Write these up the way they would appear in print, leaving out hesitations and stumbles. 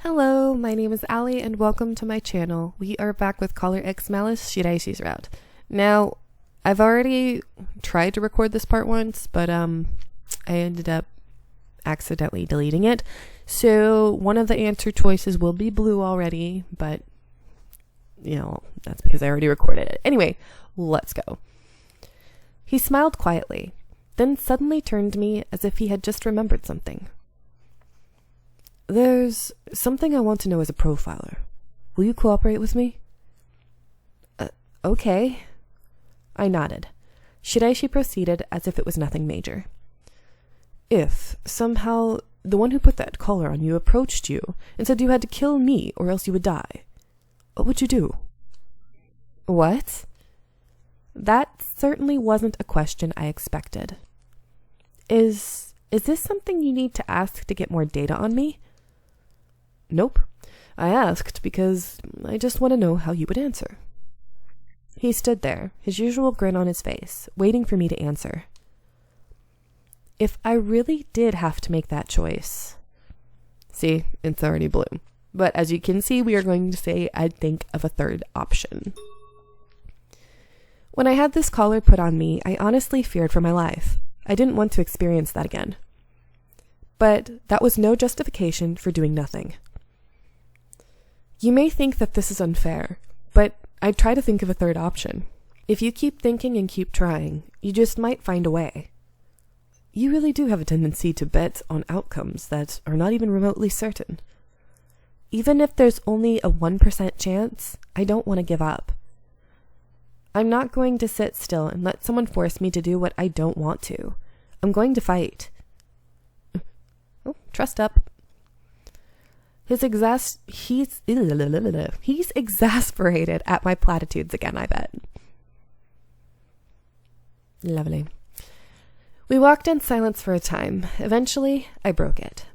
Hello, my name is Ali and welcome to my channel. We are back with Caller X Malice, Shiraishi's route. Now, I've already tried to record this part once, but I ended up accidentally deleting it. So one of the answer choices will be blue already, but that's because I already recorded it. Anyway, let's go. He smiled quietly, then suddenly turned to me as if he had just remembered something. There's something I want to know as a profiler. Will you cooperate with me? Okay. I nodded. Shiraishi proceeded as if it was nothing major. If, somehow, the one who put that collar on you approached you and said you had to kill me or else you would die, what would you do? What? That certainly wasn't a question I expected. Is this something you need to ask to get more data on me? Nope. I asked because I just want to know how you would answer. He stood there, his usual grin on his face, waiting for me to answer. If I really did have to make that choice... See, it's already blue. But as you can see, we are going to say I'd think of a third option. When I had this collar put on me, I honestly feared for my life. I didn't want to experience that again. But that was no justification for doing nothing. You may think that this is unfair, but I'd try to think of a third option. If you keep thinking and keep trying, you just might find a way. You really do have a tendency to bet on outcomes that are not even remotely certain. Even if there's only a 1% chance, I don't want to give up. I'm not going to sit still and let someone force me to do what I don't want to. I'm going to fight. Oh, trust up. He's exasperated at my platitudes again, I bet. Lovely. We walked in silence for a time. Eventually, I broke it.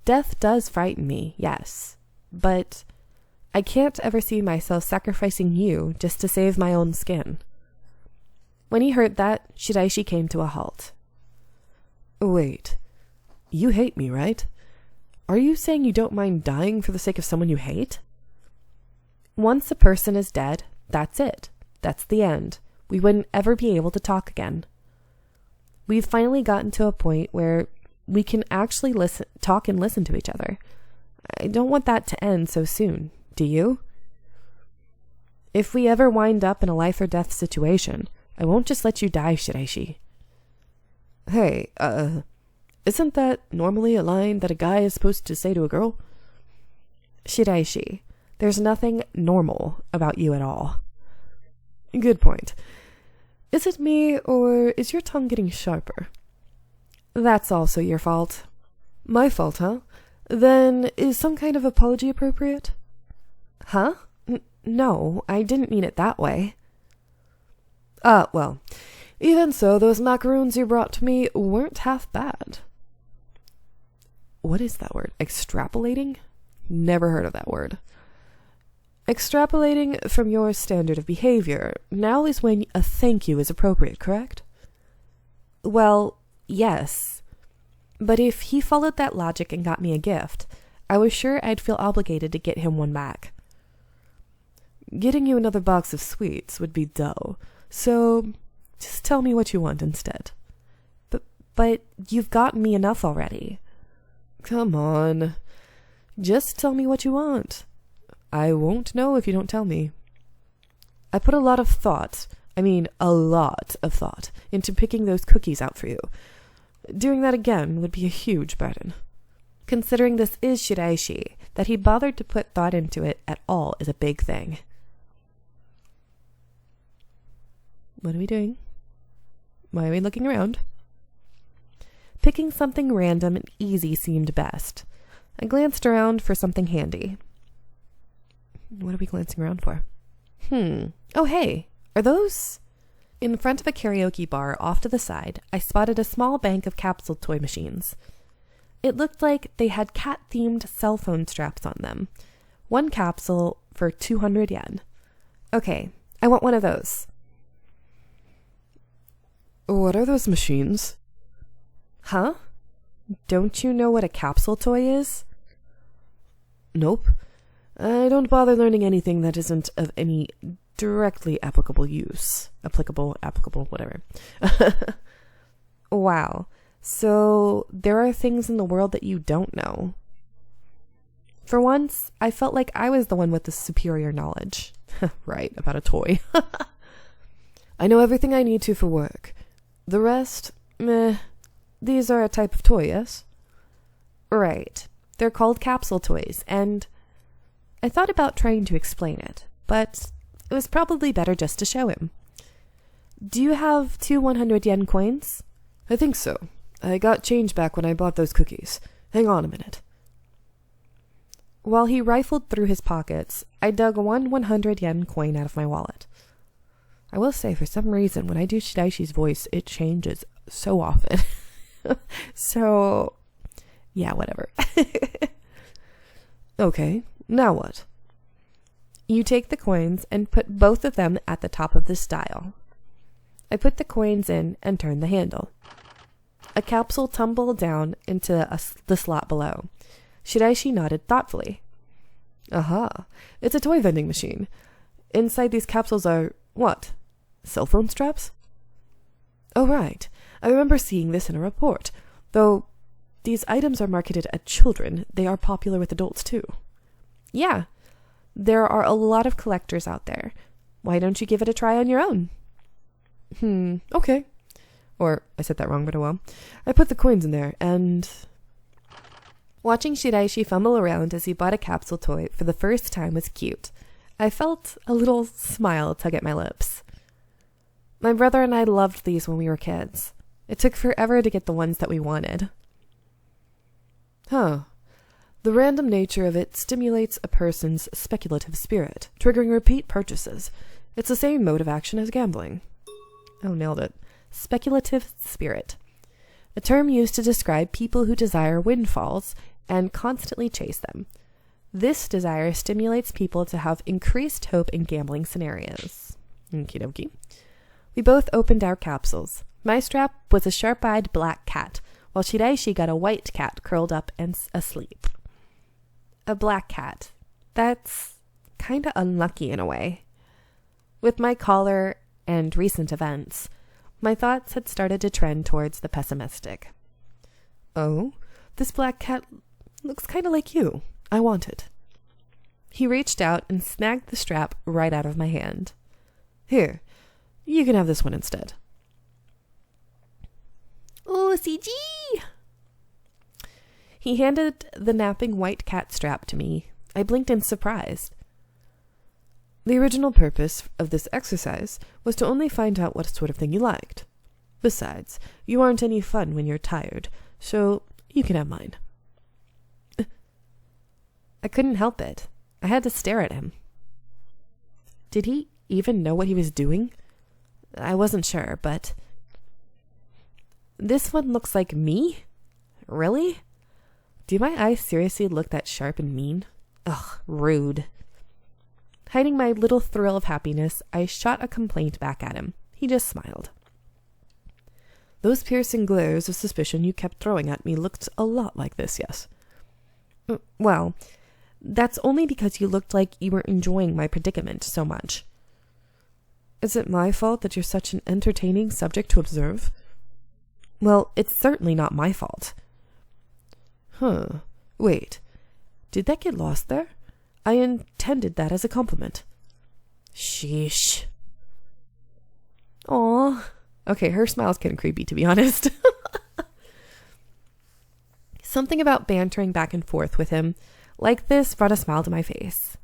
Death does frighten me, yes, but I can't ever see myself sacrificing you just to save my own skin. When he heard that, Shiraishi came to a halt. Wait, you hate me, right? Are you saying you don't mind dying for the sake of someone you hate? Once a person is dead, that's it. That's the end. We wouldn't ever be able to talk again. We've finally gotten to a point where we can actually talk and listen to each other. I don't want that to end so soon, do you? If we ever wind up in a life or death situation, I won't just let you die, Shiraishi. Hey, isn't that normally a line that a guy is supposed to say to a girl? Shiraishi, there's nothing normal about you at all. Good point. Is it me, or is your tongue getting sharper? That's also your fault. My fault, huh? Then is some kind of apology appropriate? Huh? No, I didn't mean it that way. Well, even so, those macaroons you brought to me weren't half bad. What is that word? Extrapolating? Never heard of that word. Extrapolating from your standard of behavior, now is when a thank you is appropriate, correct? Well, yes. But if he followed that logic and got me a gift, I was sure I'd feel obligated to get him one back. Getting you another box of sweets would be dull, so just tell me what you want instead. But you've gotten me enough already. Come on. Just tell me what you want. I won't know if you don't tell me. I put a lot of thought into picking those cookies out for you. Doing that again would be a huge burden. Considering this is Shiraishi, that he bothered to put thought into it at all is a big thing. What are we doing? Why are we looking around? Picking something random and easy seemed best. I glanced around for something handy. What are we glancing around for? Oh, hey, are those... In front of a karaoke bar off to the side, I spotted a small bank of capsule toy machines. It looked like they had cat-themed cell phone straps on them. One capsule for 200 yen. Okay, I want one of those. What are those machines? Huh? Don't you know what a capsule toy is? Nope. I don't bother learning anything that isn't of any directly applicable use. Applicable, whatever. Wow. So there are things in the world that you don't know. For once, I felt like I was the one with the superior knowledge. Right, about a toy. I know everything I need to for work. The rest, meh. These are a type of toy, yes? Right. They're called capsule toys, and I thought about trying to explain it, but it was probably better just to show him. Do you have 2 100 yen coins? I think so. I got change back when I bought those cookies. Hang on a minute. While he rifled through his pockets, I dug 1 100 yen coin out of my wallet. I will say, for some reason, when I do Shiraishi's voice, it changes so often. So, yeah, whatever. Okay, now what? You take the coins and put both of them at the top of this dial. I put the coins in and turn the handle. A capsule tumbled down into the slot below. Shiraishi nodded thoughtfully. Aha, it's a toy vending machine. Inside these capsules are, what? Cell phone straps? Oh, right. I remember seeing this in a report. Though these items are marketed at children, they are popular with adults too. Yeah, there are a lot of collectors out there. Why don't you give it a try on your own? Okay. Or, I said that wrong, but oh well. I put the coins in there, and... Watching Shiraishi fumble around as he bought a capsule toy for the first time was cute. I felt a little smile tug at my lips. My brother and I loved these when we were kids. It took forever to get the ones that we wanted. Huh. The random nature of it stimulates a person's speculative spirit, triggering repeat purchases. It's the same mode of action as gambling. Oh, nailed it. Speculative spirit. A term used to describe people who desire windfalls and constantly chase them. This desire stimulates people to have increased hope in gambling scenarios. Okie dokie. We both opened our capsules. My strap was a sharp-eyed black cat, while Shiraishi got a white cat curled up and asleep. A black cat. That's kinda unlucky in a way. With my collar and recent events, my thoughts had started to trend towards the pessimistic. Oh, this black cat looks kinda like you. I want it. He reached out and snagged the strap right out of my hand. Here, you can have this one instead. Oh, CG! He handed the napping white cat strap to me. I blinked in surprise. The original purpose of this exercise was to only find out what sort of thing you liked. Besides, you aren't any fun when you're tired, so you can have mine. I couldn't help it. I had to stare at him. Did he even know what he was doing? I wasn't sure, but... This one looks like me? Really? Do my eyes seriously look that sharp and mean? Ugh, rude. Hiding my little thrill of happiness, I shot a complaint back at him. He just smiled. Those piercing glares of suspicion you kept throwing at me looked a lot like this, yes? Well, that's only because you looked like you were enjoying my predicament so much. Is it my fault that you're such an entertaining subject to observe? Well, it's certainly not my fault. Huh. Wait. Did that get lost there? I intended that as a compliment. Sheesh. Aw. Okay, her smile's getting creepy, to be honest. Something about bantering back and forth with him like this brought a smile to my face.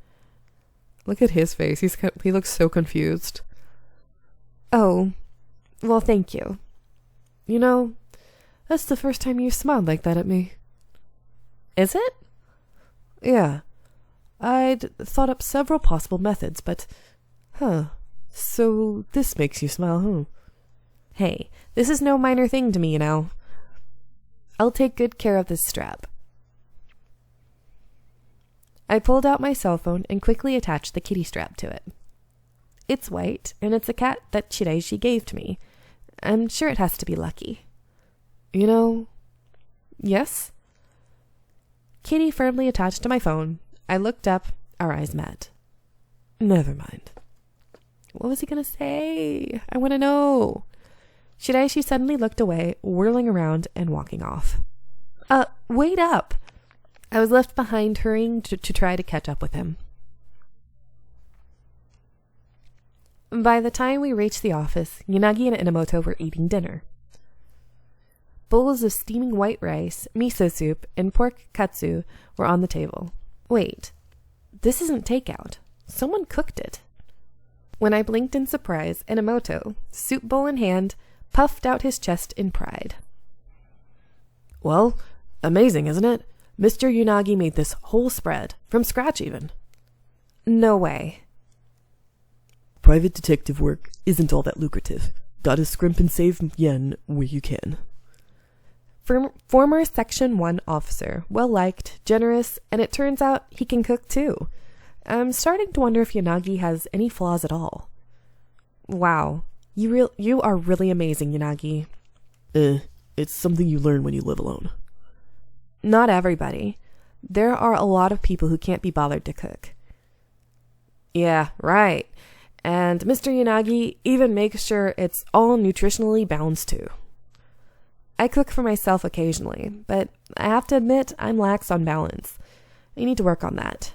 Look at his face. He looks so confused. Oh, well, thank you. You know, that's the first time you've smiled like that at me. Is it? Yeah. I'd thought up several possible methods, but... So this makes you smile, huh? Hey, this is no minor thing to me, you know. I'll take good care of this strap. I pulled out my cell phone and quickly attached the kitty strap to it. It's white, and it's a cat that Shiraishi gave to me. I'm sure it has to be lucky. You know... Yes? Kitty firmly attached to my phone, I looked up, our eyes met. Never mind. What was he going to say? I want to know. Shiraishi suddenly looked away, whirling around and walking off. Wait up. I was left behind, hurrying to try to catch up with him. By the time we reached the office, Yanagi and Inamoto were eating dinner. Bowls of steaming white rice, miso soup, and pork katsu were on the table. Wait, this isn't takeout. Someone cooked it. When I blinked in surprise, Inamoto, soup bowl in hand, puffed out his chest in pride. Well, amazing, isn't it? Mr. Yanagi made this whole spread, from scratch even. No way. Private detective work isn't all that lucrative. Gotta scrimp and save yen where you can. Former Section 1 officer, well-liked, generous, and it turns out he can cook too. I'm starting to wonder if Yanagi has any flaws at all. Wow, you are really amazing, Yanagi. It's something you learn when you live alone. Not everybody. There are a lot of people who can't be bothered to cook. Yeah, right. And Mr. Yanagi even makes sure it's all nutritionally balanced too. I cook for myself occasionally, but I have to admit I'm lax on balance. I need to work on that.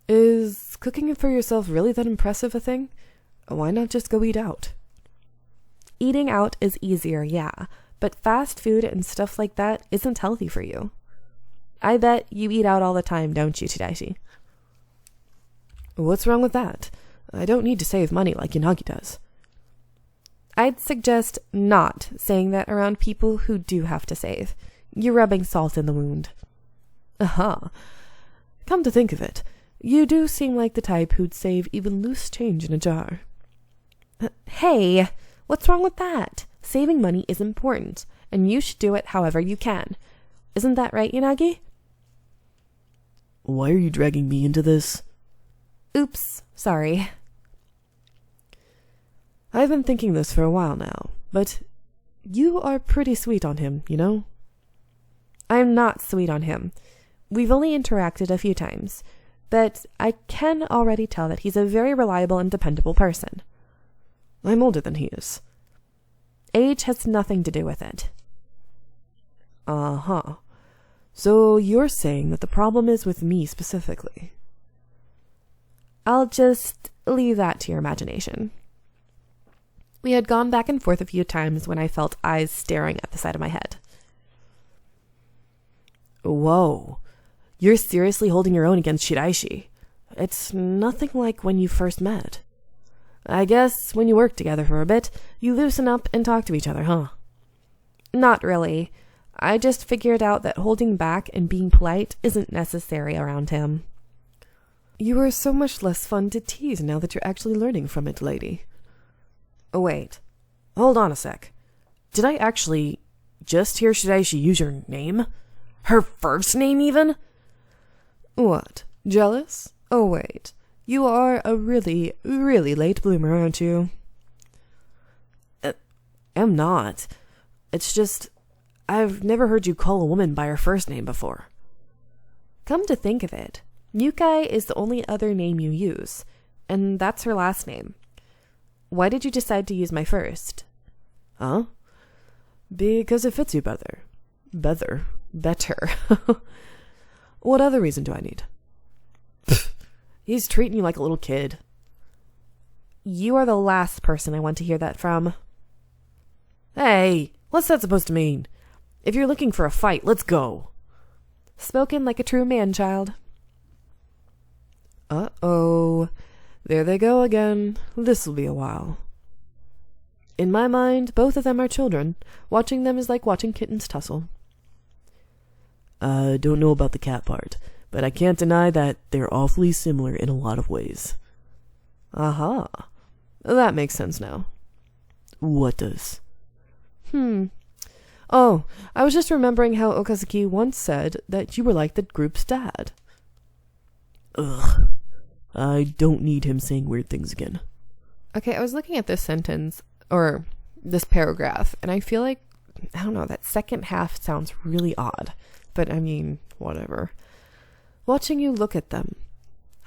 Is cooking for yourself really that impressive a thing? Why not just go eat out? Eating out is easier, yeah, but fast food and stuff like that isn't healthy for you. I bet you eat out all the time, don't you, Shiraishi? What's wrong with that? I don't need to save money like Yanagi does. I'd suggest not saying that around people who do have to save. You're rubbing salt in the wound. Aha. Come to think of it, you do seem like the type who'd save even loose change in a jar. Hey, what's wrong with that? Saving money is important, and you should do it however you can. Isn't that right, Yanagi? Why are you dragging me into this? Oops, sorry. I've been thinking this for a while now, but you are pretty sweet on him, you know? I'm not sweet on him. We've only interacted a few times, but I can already tell that he's a very reliable and dependable person. I'm older than he is. Age has nothing to do with it. Uh-huh. So you're saying that the problem is with me specifically. I'll just leave that to your imagination. We had gone back and forth a few times when I felt eyes staring at the side of my head. Whoa, you're seriously holding your own against Shiraishi. It's nothing like when you first met. I guess when you work together for a bit, you loosen up and talk to each other, huh? Not really. I just figured out that holding back and being polite isn't necessary around him. You are so much less fun to tease now that you're actually learning from it, lady. Oh, wait. Hold on a sec. Did I actually just hear Shiraishi use your name? Her first name, even? What? Jealous? Oh, wait. You are a really, really late bloomer, aren't you? I'm not. It's just, I've never heard you call a woman by her first name before. Come to think of it, Yukai is the only other name you use, and that's her last name. Why did you decide to use my first? Huh? Because it fits you better. Better. What other reason do I need? He's treating you like a little kid. You are the last person I want to hear that from. Hey, what's that supposed to mean? If you're looking for a fight, let's go. Spoken like a true man-child. Uh-oh. There they go again. This'll be a while. In my mind, both of them are children. Watching them is like watching kittens tussle. I don't know about the cat part, but I can't deny that they're awfully similar in a lot of ways. Aha. That makes sense now. What does? Oh, I was just remembering how Okazuki once said that you were like the group's dad. Ugh. I don't need him saying weird things again. Okay, I was looking at this sentence, or this paragraph, and I feel like, I don't know, that second half sounds really odd. but I mean, whatever. Watching you look at them,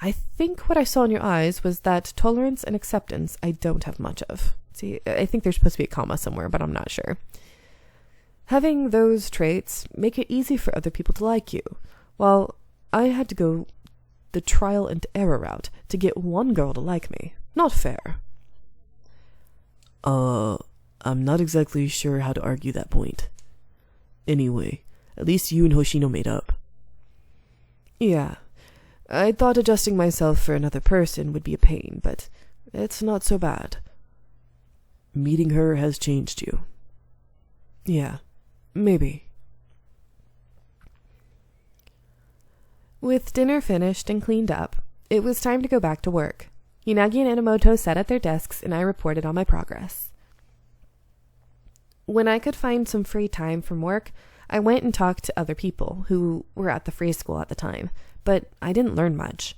I think what I saw in your eyes was that tolerance and acceptance I don't have much of. See, I think there's supposed to be a comma somewhere, but I'm not sure. Having those traits make it easy for other people to like you, while I had to go the trial and error route to get one girl to like me. Not fair. I'm not exactly sure how to argue that point. Anyway, at least you and Hoshino made up. Yeah. I thought adjusting myself for another person would be a pain, but it's not so bad. Meeting her has changed you. Yeah, maybe. With dinner finished and cleaned up, it was time to go back to work. Unagi and Enomoto sat at their desks and I reported on my progress. When I could find some free time from work, I went and talked to other people who were at the free school at the time, but I didn't learn much.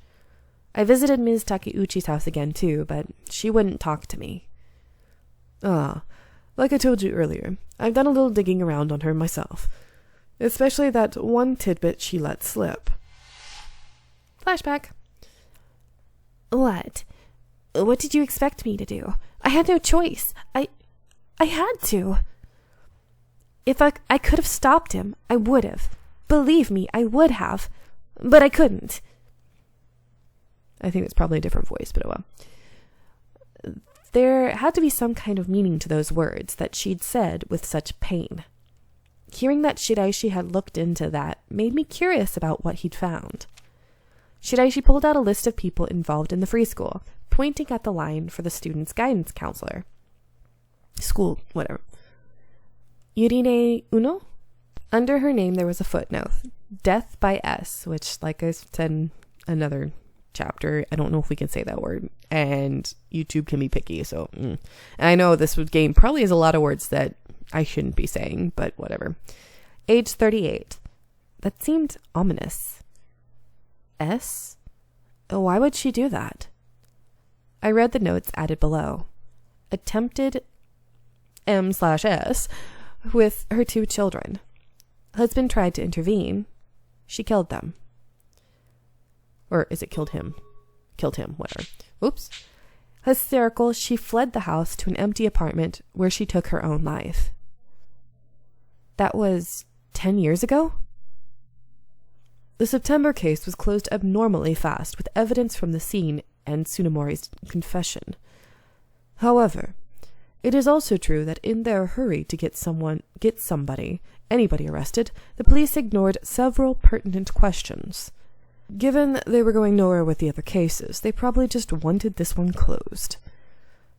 I visited Ms. Takeuchi's house again too, but she wouldn't talk to me. Like I told you earlier, I've done a little digging around on her myself, especially that one tidbit she let slip. Flashback. What? What did you expect me to do? I had no choice. I had to. If I could have stopped him, I would have. Believe me, I would have. But I couldn't. I think it's probably a different voice, but oh well. There had to be some kind of meaning to those words that she'd said with such pain. Hearing that Shiraishi had looked into that made me curious about what he'd found. Shiraishi pulled out a list of people involved in the free school, pointing at the line for the student's guidance counselor. School, whatever. Yurine Uno? Under her name there was a footnote. Death by S, which, like I said in another chapter, I don't know if we can say that word, and YouTube can be picky, so And I know this game probably has a lot of words that I shouldn't be saying, but whatever. Age 38. That seemed ominous. S? Why would she do that? I read the notes added below. Attempted M/S with her 2 children. Husband tried to intervene. She killed them. Or is it killed him? Killed him, whatever. Oops. Hysterical, she fled the house to an empty apartment where she took her own life. That was 10 years ago? The September case was closed abnormally fast with evidence from the scene and Tsunemori's confession. However, it is also true that in their hurry to get anybody arrested, the police ignored several pertinent questions. Given they were going nowhere with the other cases, they probably just wanted this one closed.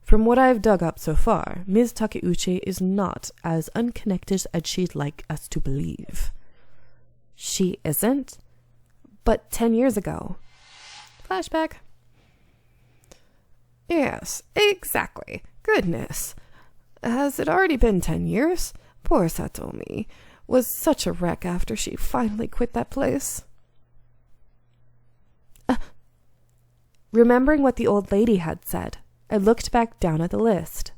From what I've dug up so far, Ms. Takeuchi is not as unconnected as she'd like us to believe. She isn't? But 10 years ago. Flashback. Yes, exactly. Goodness. Has it already been 10 years? Poor Satomi was such a wreck after she finally quit that place. Remembering what the old lady had said, I looked back down at the list.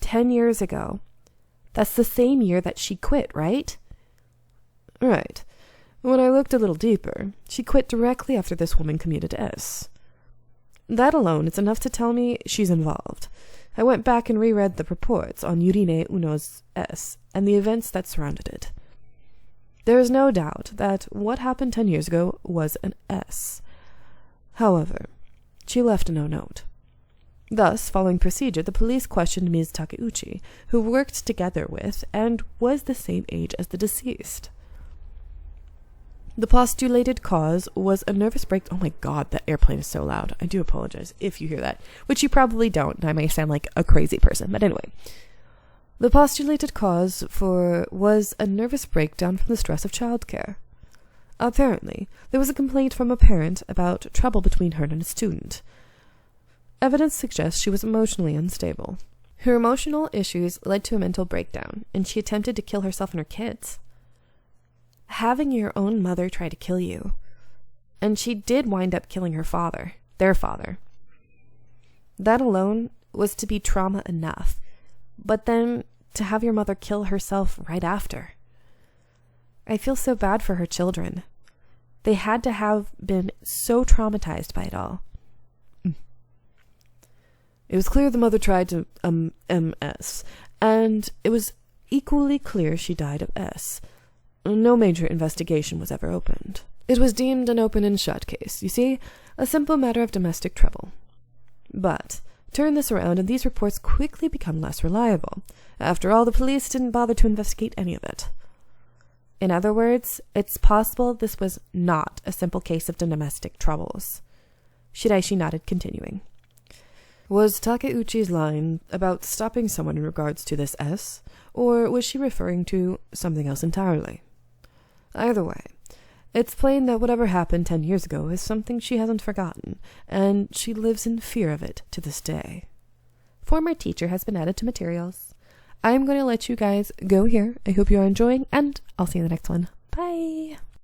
10 years ago. That's the same year that she quit, right? Right. When I looked a little deeper, she quit directly after this woman commuted S. That alone is enough to tell me she's involved. I went back and reread the reports on Yurine Uno's S and the events that surrounded it. There is no doubt that what happened 10 years ago was an S. However, she left no note. Thus, following procedure, the police questioned Ms. Takeuchi, who worked together with and was the same age as the deceased. The postulated cause was a nervous breakdown. Oh my god, that airplane is so loud. I do apologize if you hear that, which you probably don't. I may sound like a crazy person, but anyway. The postulated cause was a nervous breakdown from the stress of childcare. Apparently, there was a complaint from a parent about trouble between her and a student. Evidence suggests she was emotionally unstable. Her emotional issues led to a mental breakdown, and she attempted to kill herself and her kids. Having your own mother try to kill you. And she did wind up killing her father, their father. That alone was to be trauma enough, but then to have your mother kill herself right after. I feel so bad for her children. They had to have been so traumatized by it all. It was clear the mother tried to MS, and it was equally clear she died of S. No major investigation was ever opened. It was deemed an open and shut case, you see, a simple matter of domestic trouble. But turn this around and these reports quickly become less reliable. After all, the police didn't bother to investigate any of it. In other words, it's possible this was not a simple case of domestic troubles. Shiraishi nodded, continuing. Was Takeuchi's line about stopping someone in regards to this S, or was she referring to something else entirely? Either way, it's plain that whatever happened 10 years ago is something she hasn't forgotten, and she lives in fear of it to this day. Former teacher has been added to materials. I'm going to let you guys go here. I hope you are enjoying, and I'll see you in the next one. Bye!